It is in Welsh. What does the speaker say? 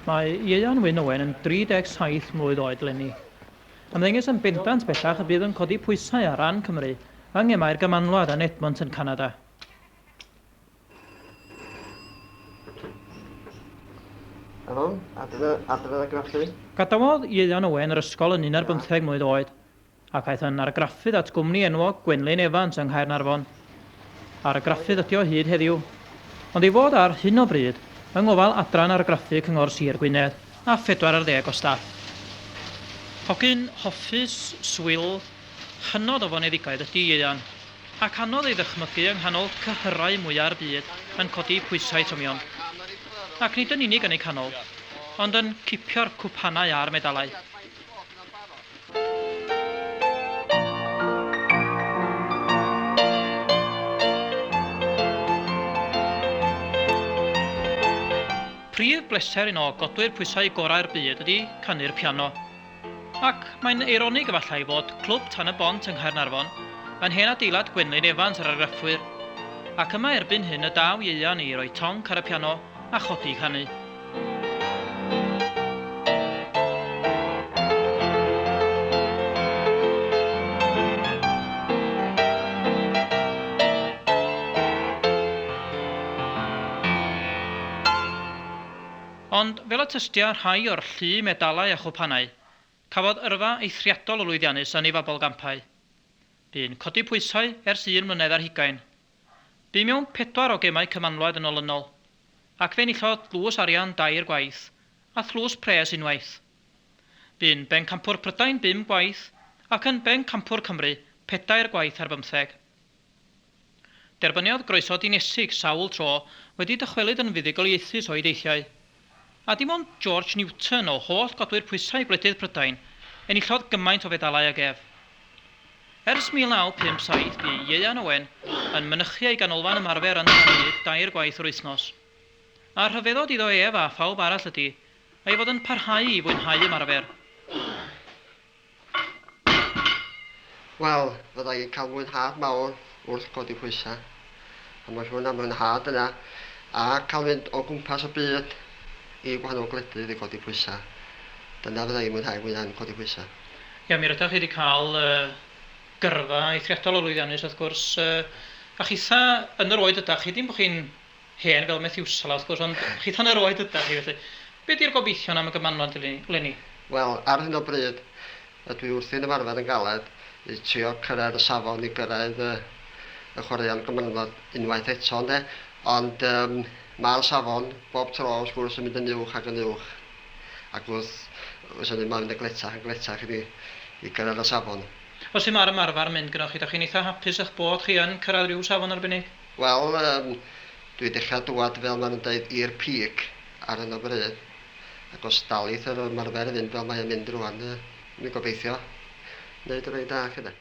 Mae Ieuan Wyn Owen yn 37 mlwydd oed leni. Ymddengys yn bendant bellach y bydd yn codi pwysau ar ran Cymru yng ngemau'r gymanwlad yn Edmonton, Canada. Helo, adrodd y graffu. Gadawodd Ieuan Owen yr ysgol yn 15 mlwydd oed, ac aeth yn argraffydd at gwmni enwog Gwenlyn Evans yng Nghaernarfon. Argraffydd ydi o hyd heddiw, ond ei fod ar hyn o bryd yng ngofal adran argraffu Cyngor Sir Gwynedd a 40 o staff. Hogyn hoffus, swyl, hynod o foneddigaeth ydi Ieuan, ac anodd ei ddychmygu yng nghanol cyhyrau mwyaf byd yn codi pwysau tomion. Ac nid yn unig yn ei canol, ond yn cipio'r cwpanau a'r medalau. Prif bleser un o godwyr pwysau gorau'r byd ydy canu'r piano. Ac mae'n eironig efallai fod clwb Tan y Bont yng Nghaernarfon yn hen adeilad Gwenlyn Evans ar argraffwyr, ac yma erbyn hyn y daw Ieuan i roi tonc ar y piano a chodi canu. Ond fel y tystia rhai o'r llu medalau a chwpanau, cafodd yrfa eithriadol o lwyddiannus yn ei fabolgampau. Bu'n codi pwysau ers 1 mlynedd ar hugain. Bu mewn 4 o gemau cymanwlad yn olynol, ac fe enillodd tlws arian 2 gwaith, a thlws pres unwaith. Bu'n bencampwr Prydain 5 gwaith, ac yn bencampwr Cymru 4 gwaith ar 15. Derbyniodd groeso dinesig sawl tro wedi dychwelyd yn fuddugoliaethus o'i deithiau. A dim ond George Newton o holl godwyr pwysau gwledydd Prydain enillodd gymaint o fedalau ag ef. Ers 1957 bu Ieuan Owen yn mynychu ei ganolfan ymarfer yn Llanyd 2 gwaith yr wythnos. A rhyfeddod iddo ef a phawb arall ydy ei fod yn parhau i fwynhau ymarfer. Wel, fydda i'n cael mwynhad mawr wrth codi pwysau. A mae'n siŵr na mwynhad yna. A cael fynd o gwmpas y byd i gwahanol gwledydd i codi pwysau. Dyna fydda i'n mwynhau fwyaf yn codi pwysau. Ia, mi rydych chi wedi cael gyrfa eithriadol o lwyddiannus wrth gwrs. A chitha yn yr oed ydych chi, dim bod chi'n hen fel Methiwsala wrth gwrs, ond chitha yn yr oed ydych chi felly. Be di'r gobeithion am y gymanwlad leni? Wel, ar hyn o bryd, ydw i wrthi'n ymarfer yn galed i trio cyrraedd y safon i gyrraedd y chwaraeon gymanwlad unwaith eto, ne? Ond mae'r safon bob tro wrth gwrs yn mynd yn uwch ac yn uwch. Ac wrth hynny mae'n mynd y gletach i gyrraedd y safon. Os ym mae'r ymarfer mynd gyda chi, da chi'n eitha hapus eich bod chi yn cyrraedd rhyw safon arbennig? Wel, dwi dechrau dŵad fel maen nhw'n dweud i'r peak ar hyn o bryd. Ac os dalith yr ymarfer yn fynd fel mae'n mynd rwan, mi'n gobeithio wneud y rei da chyda.